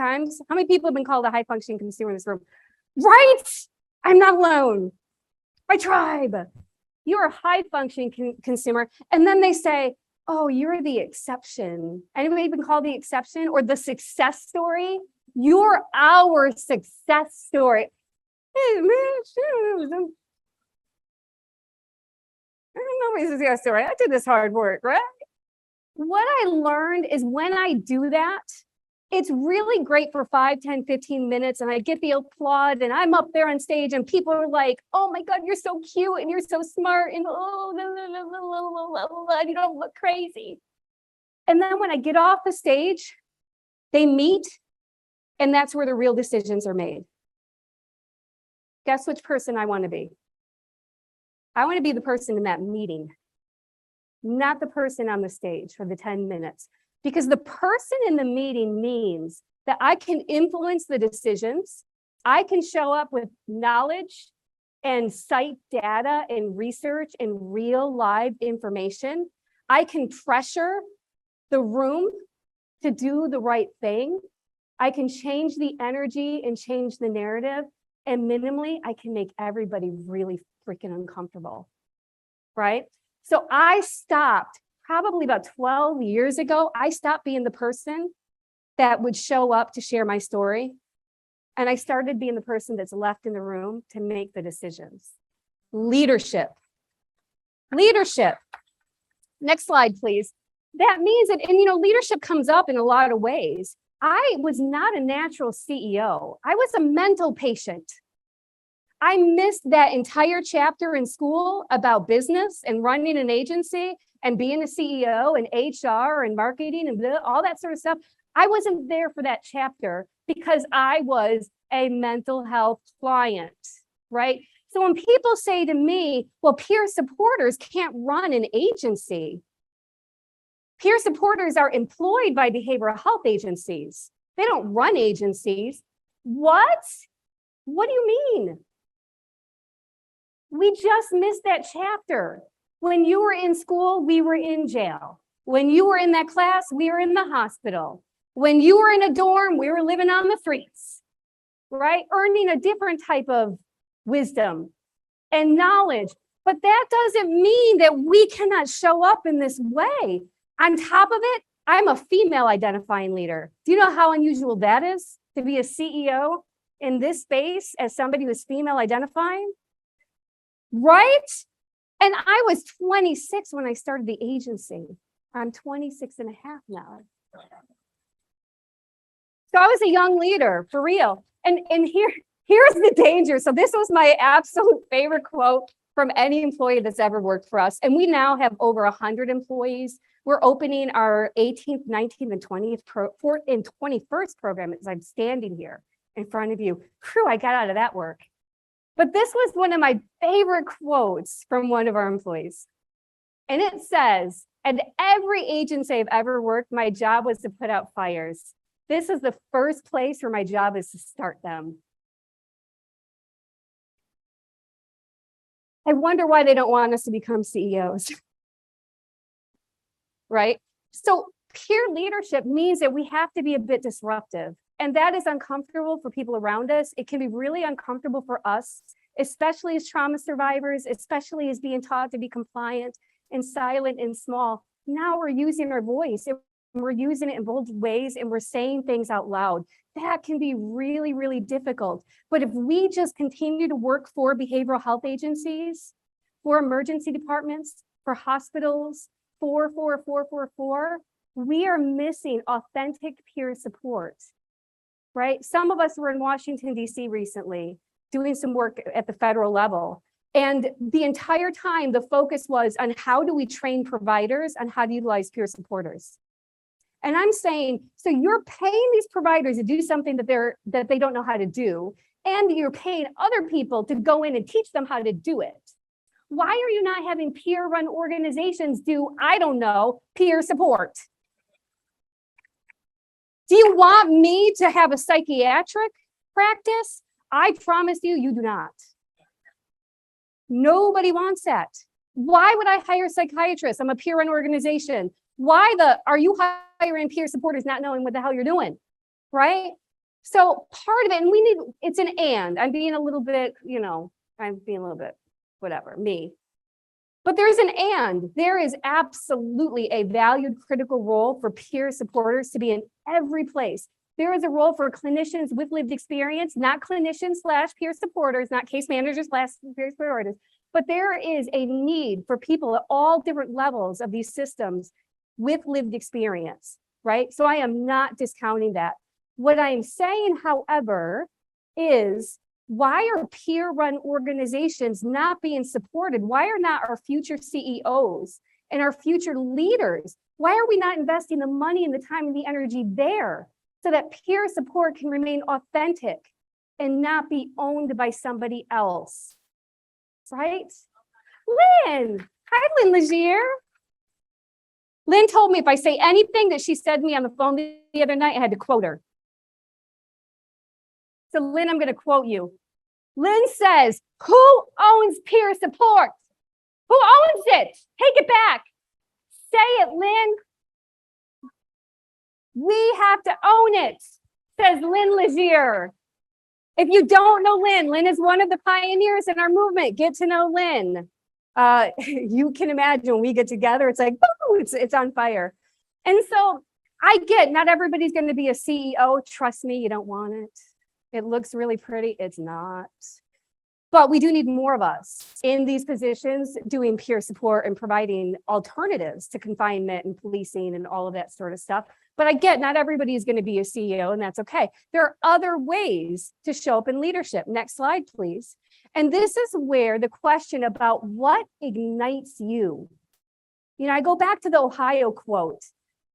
people have been called a high functioning consumer in this room? Right? I'm not alone. My tribe. You're a high functioning consumer. And then they say, oh, you're the exception. Anybody been called the exception or the success story? You're our success story. Hey, man, I don't know my success story. I did this hard work, right? What I learned is when I do that, it's really great for 5, 10, 15 minutes and I get the applaud and I'm up there on stage and people are like, oh my God, you're so cute and you're so smart and oh, you don't look crazy. And then when I get off the stage, they meet and that's where the real decisions are made. Guess which person I want to be? I want to be the person in that meeting, not the person on the stage for the 10 minutes. Because the person in the meeting means that I can influence the decisions. I can show up with knowledge and cite data and research and real live information. I can pressure the room to do the right thing. I can change the energy and change the narrative. And minimally, I can make everybody really freaking uncomfortable, right? So I stopped probably about 12 years ago. I stopped being the person that would show up to share my story. And I started being the person that's left in the room to make the decisions. Leadership. Leadership. Next slide, please. That means that, leadership comes up in a lot of ways. I was not a natural CEO. I was a mental patient. I missed that entire chapter in school about business and running an agency and being a CEO and HR and marketing and all that sort of stuff. I wasn't there for that chapter because I was a mental health client, right? So when people say to me, well, peer supporters can't run an agency. Peer supporters are employed by behavioral health agencies. They don't run agencies. What? What do you mean? We just missed that chapter. When you were in school, we were in jail. When you were in that class, we were in the hospital. When you were in a dorm, we were living on the streets, right? Earning a different type of wisdom and knowledge. But that doesn't mean that we cannot show up in this way. On top of it, I'm a female identifying leader. Do you know how unusual that is to be a CEO in this space as somebody who's female identifying? Right? And I was 26 when I started the agency. I'm 26 and a half now. So I was a young leader, for real. And here's the danger. So this was my absolute favorite quote from any employee that's ever worked for us. And we now have over 100 employees. We're opening our 18th, 19th, and 21st program as I'm standing here in front of you. Whew, I got out of that work. But this was one of my favorite quotes from one of our employees. And it says, at every agency I've ever worked, my job was to put out fires. This is the first place where my job is to start them. I wonder why they don't want us to become CEOs. Right? So peer leadership means that we have to be a bit disruptive. And that is uncomfortable for people around us. It can be really uncomfortable for us, especially as trauma survivors, especially as being taught to be compliant and silent and small. Now we're using our voice and we're using it in bold ways and we're saying things out loud. That can be really, really difficult. But if we just continue to work for behavioral health agencies, for emergency departments, for hospitals, we are missing authentic peer support, right? Some of us were in Washington, D.C. recently doing some work at the federal level. And the entire time, the focus was on how do we train providers on how to utilize peer supporters. And I'm saying, so you're paying these providers to do something that they don't know how to do, and you're paying other people to go in and teach them how to do it. Why are you not having peer-run organizations do, I don't know, peer support? Do you want me to have a psychiatric practice? I promise you, you do not. Nobody wants that. Why would I hire psychiatrists? I'm a peer-run organization. Are you hiring peer supporters not knowing what the hell you're doing, right? So part of it, and it's an and. I'm being a little bit, whatever, me. But there's an and. There is absolutely a valued critical role for peer supporters to be in every place. There is a role for clinicians with lived experience, not clinicians / peer supporters, not case managers / peer supporters, but there is a need for people at all different levels of these systems with lived experience, right? So I am not discounting that. What I'm saying, however, is why are peer-run organizations not being supported? Why are not our future CEOs and our future leaders? Why are we not investing the money and the time and the energy there so that peer support can remain authentic and not be owned by somebody else, right? Lynn, hi, Lynn Legier. Lynn told me if I say anything that she said to me on the phone the other night, I had to quote her. So Lynn, I'm going to quote you. Lynn says, who owns peer support? Who owns it? Take it back. Say it, Lynn. We have to own it, says Lynn Legier. If you don't know Lynn, Lynn is one of the pioneers in our movement. Get to know Lynn. You can imagine when we get together, it's like, boom, it's on fire. And so I get not everybody's going to be a CEO. Trust me, you don't want it. It looks really pretty. It's not. But we do need more of us in these positions doing peer support and providing alternatives to confinement and policing and all of that sort of stuff. But I get not everybody is going to be a CEO, and that's okay. There are other ways to show up in leadership. Next slide, please. And this is where the question about what ignites you. You know, I go back to the Ohio quote.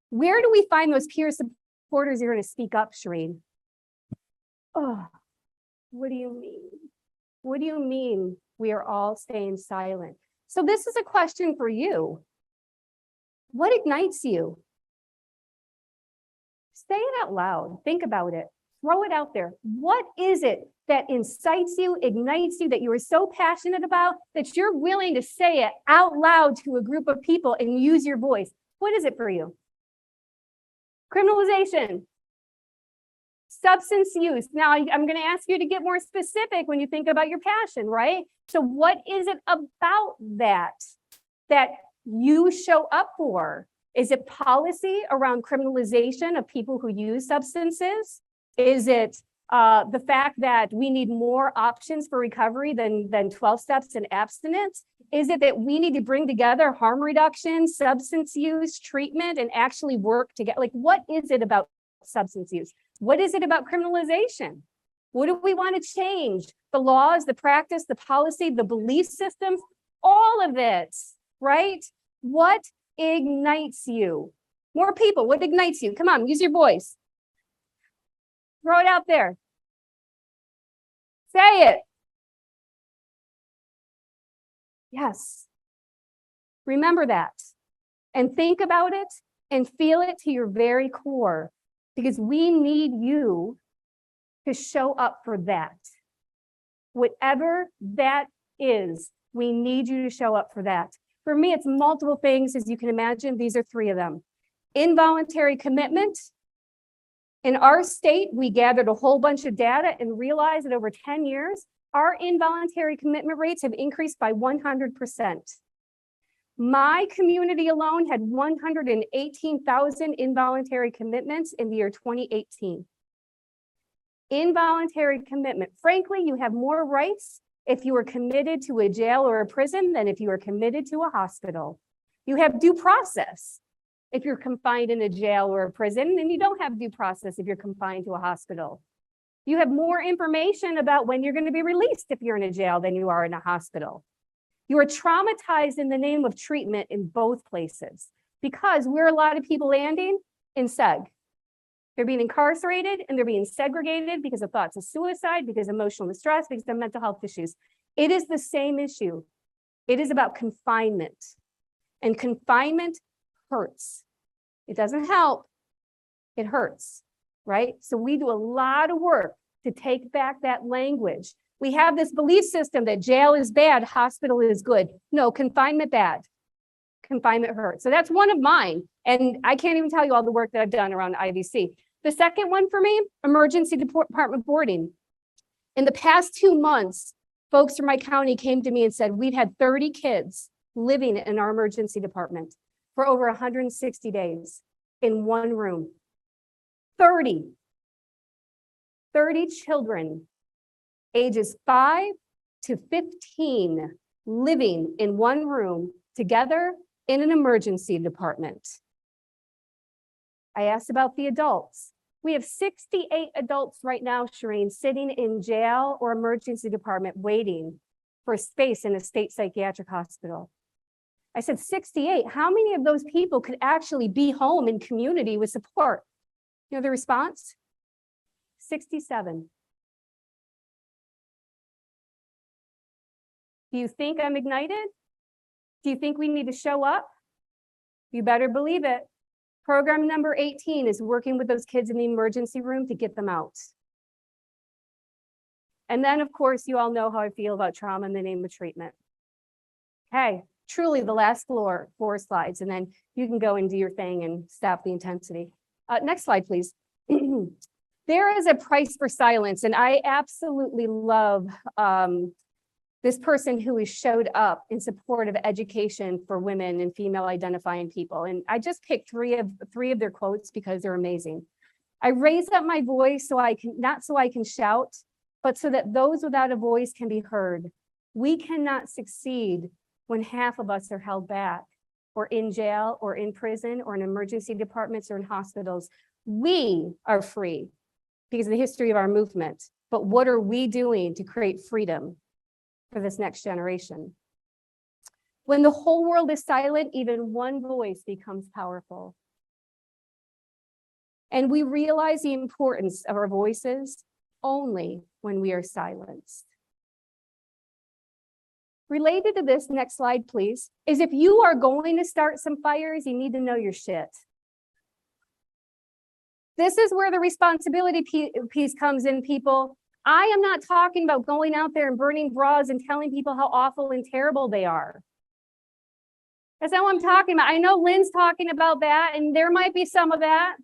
Where do we find those peer supporters who are going to speak up, Cherene? Oh, what do you mean? What do you mean we are all staying silent? So this is a question for you. What ignites you? Say it out loud. Think about it. Throw it out there. What is it that incites you, ignites you, that you are so passionate about that you're willing to say it out loud to a group of people and use your voice? What is it for you? Criminalization. Substance use. Now, I'm going to ask you to get more specific when you think about your passion, right? So what is it about that you show up for? Is it policy around criminalization of people who use substances? Is it the fact that we need more options for recovery than 12 steps and abstinence? Is it that we need to bring together harm reduction, substance use, treatment, and actually work together? Like, what is it about substance use? What is it about criminalization? What do we want to change? The laws, the practice, the policy, the belief systems, all of it, right? What ignites you? More people, what ignites you? Come on, use your voice. Throw it out there. Say it. Yes. Remember that and think about it and feel it to your very core, because we need you to show up for that. Whatever that is, we need you to show up for that. For me, it's multiple things, as you can imagine. These are three of them. Involuntary commitment. In our state, we gathered a whole bunch of data and realized that over 10 years, our involuntary commitment rates have increased by 100%. My community alone had 118,000 involuntary commitments in the year 2018. Involuntary commitment. Frankly, you have more rights if you are committed to a jail or a prison than if you are committed to a hospital. You have due process if you're confined in a jail or a prison, and you don't have due process if you're confined to a hospital. You have more information about when you're going to be released if you're in a jail than you are in a hospital. You are traumatized in the name of treatment in both places, because where a lot of people landing in seg. They're being incarcerated and they're being segregated because of thoughts of suicide, because of emotional distress, because of mental health issues. It is the same issue. It is about confinement, and confinement hurts. It doesn't help. It hurts, right? So we do a lot of work to take back that language. We have this belief system that jail is bad, hospital is good. No, confinement bad. Confinement hurts. So that's one of mine. And I can't even tell you all the work that I've done around IVC. The second one for me, emergency department boarding. In the past 2 months, folks from my county came to me and said, we've had 30 kids living in our emergency department for over 160 days in one room. 30 children ages 5 to 15 living in one room together in an emergency department. I asked about the adults. We have 68 adults right now, Cherene, sitting in jail or emergency department waiting for a space in a state psychiatric hospital. I said, 68, how many of those people could actually be home in community with support? You know the response? 67. Do you think I'm ignited? Do you think we need to show up? You better believe it. Program number 18 is working with those kids in the emergency room to get them out. And then, of course, you all know how I feel about trauma in the name of treatment. Okay, truly the last four slides, and then you can go and do your thing and stop the intensity. Next slide, please. There is a price for silence, and I absolutely love this person who has showed up in support of education for women and female identifying people. And I just picked three of their quotes because they're amazing. I raise up my voice so I can, not so I can shout, but so that those without a voice can be heard. We cannot succeed when half of us are held back, or in jail, or in prison, or in emergency departments, or in hospitals. We are free because of the history of our movement. But what are we doing to create freedom for this next generation? When the whole world is silent, even one voice becomes powerful. And we realize the importance of our voices only when we are silenced. Related to this, next slide, please, is if you are going to start some fires, you need to know your shit. This is where the responsibility piece comes in, people. I am not talking about going out there and burning bras and telling people how awful and terrible they are. That's not what I'm talking about. I know Lynn's talking about that, and there might be some of that.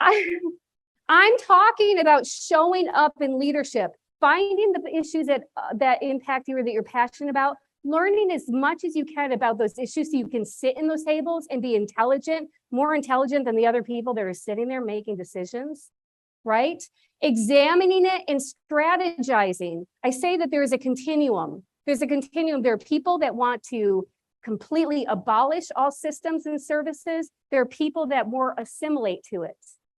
I'm talking about showing up in leadership, finding the issues that impact you or that you're passionate about, learning as much as you can about those issues so you can sit in those tables and be intelligent, more intelligent than the other people that are sitting there making decisions, right? Examining it and strategizing. I say that there is a continuum. There's a continuum. There are people that want to completely abolish all systems and services. There are people that more assimilate to it.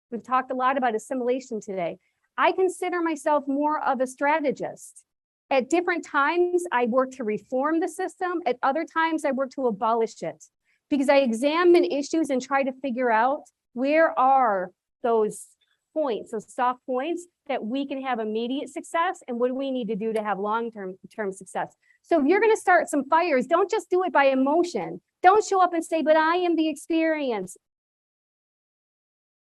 We've talked a lot about assimilation today. I consider myself more of a strategist. At different times, I work to reform the system. At other times, I work to abolish it because I examine issues and try to figure out where are those points, those soft points that we can have immediate success and what do we need to do to have long-term success. So if you're going to start some fires, don't just do it by emotion. Don't show up and say, but I am the experience.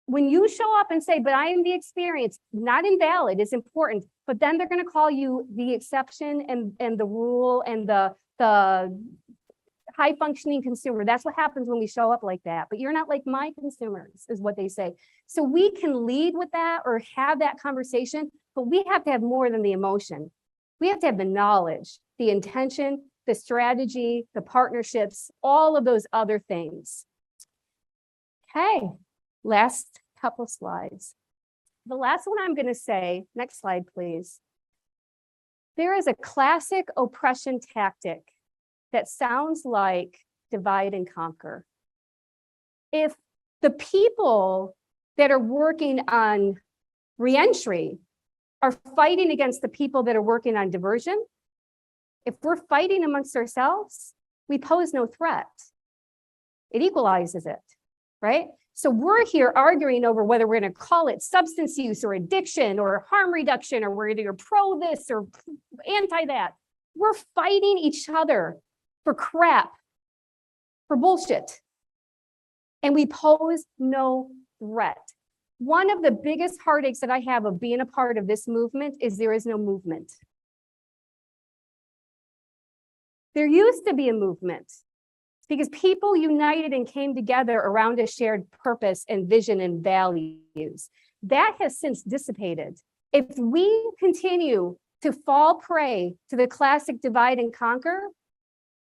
When you show up and say, but I am the experience, not invalid, it's important, but then they're going to call you the exception and the rule and the high functioning consumer. That's what happens when we show up like that. But you're not like my consumers, is what they say. So we can lead with that or have that conversation, but we have to have more than the emotion. We have to have the knowledge, the intention, the strategy, the partnerships, all of those other things. Okay. Last couple slides. The last one I'm going to say, next slide, please. There is a classic oppression tactic that sounds like divide and conquer. If the people that are working on reentry are fighting against the people that are working on diversion, if we're fighting amongst ourselves, we pose no threat. It equalizes it, right? So we're here arguing over whether we're going to call it substance use or addiction or harm reduction, or we're either pro this or anti that. We're fighting each other for crap, for bullshit. And we pose no threat. One of the biggest heartaches that I have of being a part of this movement is there is no movement. There used to be a movement, because people united and came together around a shared purpose and vision and values. That has since dissipated. If we continue to fall prey to the classic divide and conquer,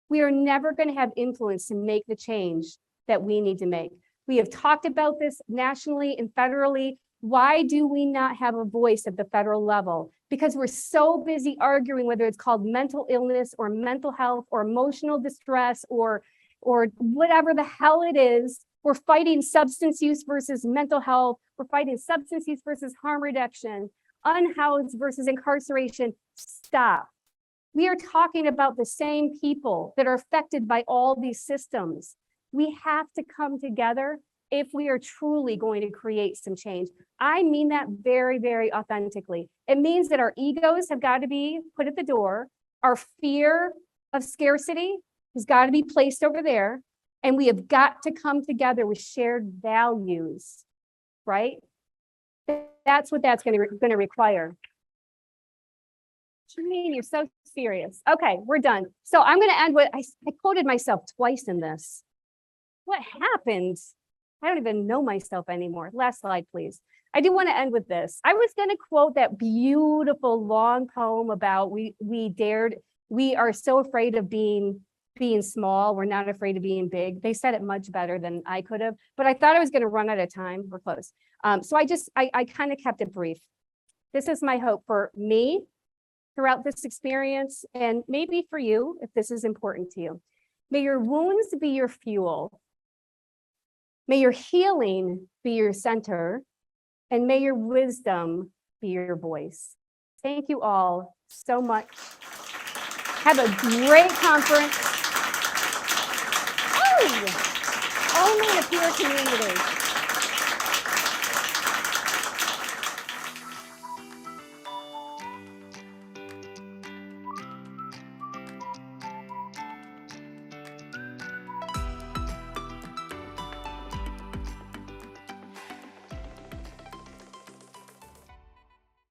we are never going to have influence to make the change that we need to make. We have talked about this nationally and federally. Why do we not have a voice at the federal level? Because we're so busy arguing whether it's called mental illness or mental health or emotional distress or whatever the hell it is. We're fighting substance use versus mental health. We're fighting substance use versus harm reduction, unhoused versus incarceration. Stop. We are talking about the same people that are affected by all these systems. We have to come together if we are truly going to create some change. I mean that very, very authentically. It means that our egos have got to be put at the door. Our fear of scarcity has got to be placed over there. And we have got to come together with shared values, right? That's what that's going to require. Cherene, you're so serious. Okay, we're done. So I'm going to end with, I quoted myself twice in this. What happened? I don't even know myself anymore. Last slide, please. I do want to end with this. I was going to quote that beautiful long poem about we We are so afraid of being small. We're not afraid of being big. They said it much better than I could have, but I thought I was going to run out of time. We're close. So I kind of kept it brief. This is my hope for me throughout this experience, and maybe for you, if this is important to you. May your wounds be your fuel. May your healing be your center, and may your wisdom be your voice. Thank you all so much. Have a great conference. Oh, only in a peer community.